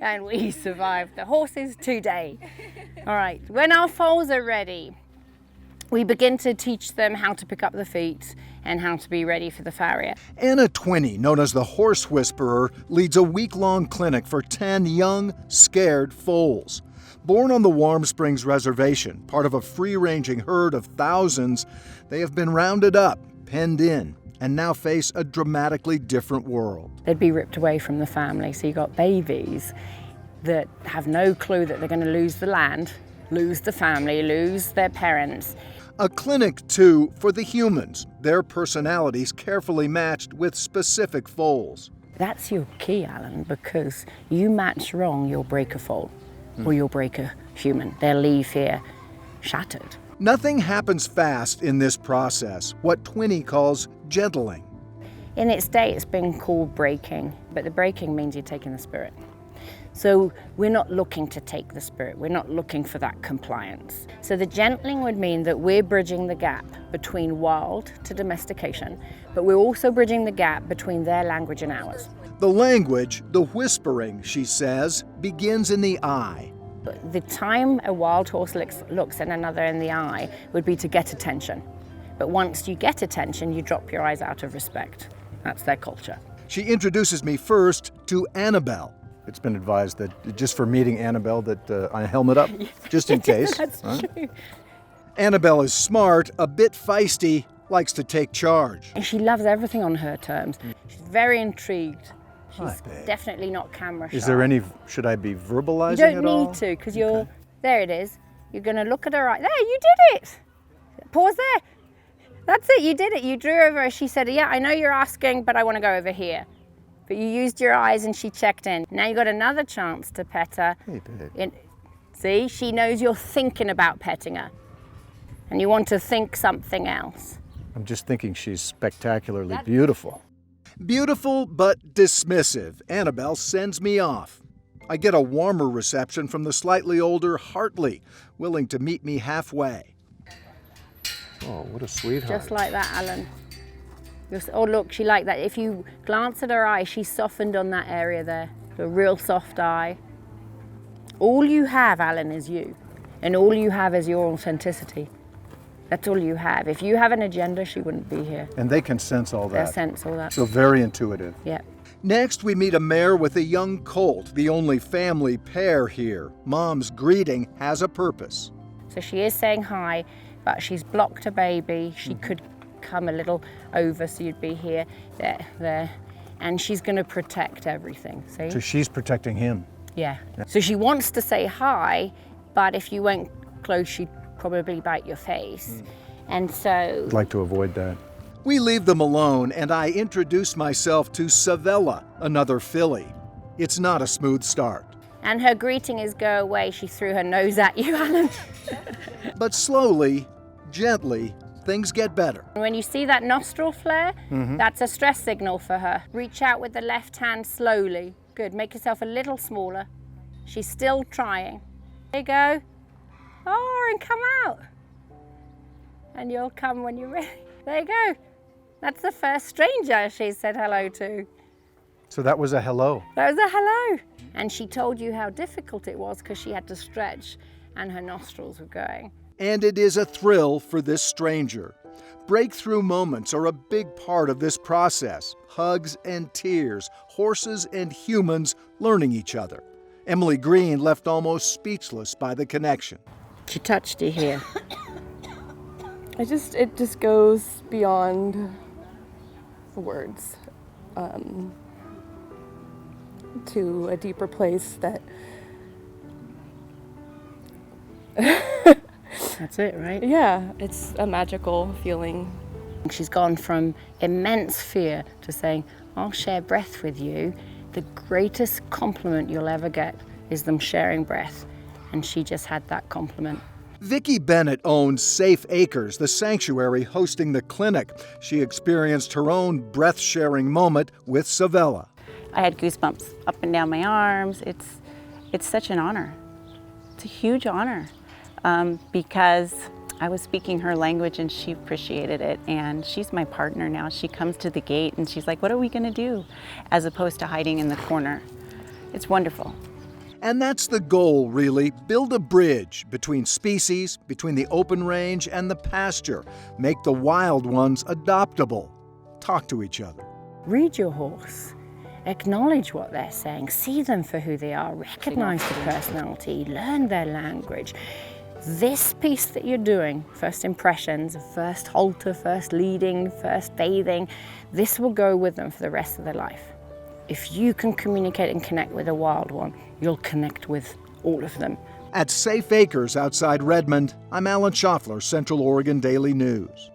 and we survived the horses today. All right, when our foals are ready, we begin to teach them how to pick up the feet and how to be ready for the farrier. Anna Twinney, known as the Horse Whisperer, leads a week-long clinic for 10 young, scared foals. Born on the Warm Springs Reservation, part of a free-ranging herd of thousands, they have been rounded up, penned in, and now face a dramatically different world. They'd be ripped away from the family, so you've got babies that have no clue that they're going to lose the land, lose the family, lose their parents. A clinic, too, for the humans, their personalities carefully matched with specific foals. That's your key, Alan, because you match wrong, you'll break a foal, or you'll break a human. They'll leave here shattered. Nothing happens fast in this process, what Twinney calls gentling. In its day, it's been called breaking, but the breaking means you're taking the spirit. So we're not looking to take the spirit, we're not looking for that compliance. So the gentling would mean that we're bridging the gap between wild to domestication, but we're also bridging the gap between their language and ours. The language, the whispering, she says, begins in the eye. The time a wild horse looks at another in the eye would be to get attention. But once you get attention, you drop your eyes out of respect. That's their culture. She introduces me first to Annabelle. It's been advised that just for meeting Annabelle that I helmet up, just in case. That's true. Annabelle is smart, a bit feisty, likes to take charge. And she loves everything on her terms. She's very intrigued. Hi, She's babe. definitely not camera shy. Is there any, should I be verbalizing You at don't all? need to, because you're, there it is. You're going to look at her eye. There, you did it. Pause there. That's it, you did it. You drew over her. She said, yeah, I know you're asking, but I want to go over here. But you used your eyes and she checked in. Now you got another chance to pet her. Hey, babe. See, she knows you're thinking about petting her. And you want to think something else. I'm just thinking she's spectacularly beautiful. Beautiful but dismissive, Annabelle sends me off. I get a warmer reception from the slightly older Hartley, willing to meet me halfway. Oh, what a sweetheart. Just like that, Alan. Oh, look, she liked that. If you glance at her eye, she's softened on that area there. A real soft eye. All you have, Alan, is you. And all you have is your authenticity. That's all you have. If you have an agenda, she wouldn't be here. And they can sense all that. They sense all that. So very intuitive. Yeah. Next, we meet a mare with a young colt, the only family pair here. Mom's greeting has a purpose. So she is saying hi, but she's blocked a baby. She could come a little over, so you'd be here, there. And she's going to protect everything, see? So she's protecting him. Yeah. So she wants to say hi, but if you went close, she'd probably bite your face. And so... I'd like to avoid that. We leave them alone, and I introduce myself to Savella, another filly. It's not a smooth start. And her greeting is go away. She threw her nose at you, Alan. But slowly, gently, things get better. When you see that nostril flare, that's a stress signal for her. Reach out with the left hand slowly. Good, make yourself a little smaller. She's still trying. There you go. Oh, and come out. And you'll come when you're ready. There you go. That's the first stranger she said hello to. So that was a hello. That was a hello. And she told you how difficult it was because she had to stretch and her nostrils were going. And it is a thrill for this stranger. Breakthrough moments are a big part of this process. Hugs and tears, horses and humans learning each other. Emily Green left almost speechless by the connection. She touched you here. It just goes beyond words to a deeper place that That's it, right? yeah, it's a magical feeling. She's gone from immense fear to saying, I'll share breath with you. The greatest compliment you'll ever get is them sharing breath. And she just had that compliment. Vicki Bennett owns Safe Acres, the sanctuary hosting the clinic. She experienced her own breath-sharing moment with Savella. I had goosebumps up and down my arms. It's such an honor. It's a huge honor because I was speaking her language and she appreciated it, and she's my partner now. She comes to the gate and she's like, what are we gonna do? As opposed to hiding in the corner. It's wonderful. And that's the goal, really. Build a bridge between species, between the open range and the pasture. Make the wild ones adoptable. Talk to each other. Read your horse. Acknowledge what they're saying. See them for who they are. Recognize the personality. Learn their language. This piece that you're doing, first impressions, first halter, first leading, first bathing, this will go with them for the rest of their life. If you can communicate and connect with a wild one, you'll connect with all of them. At Safe Acres outside Redmond, I'm Alan Schaffler, Central Oregon Daily News.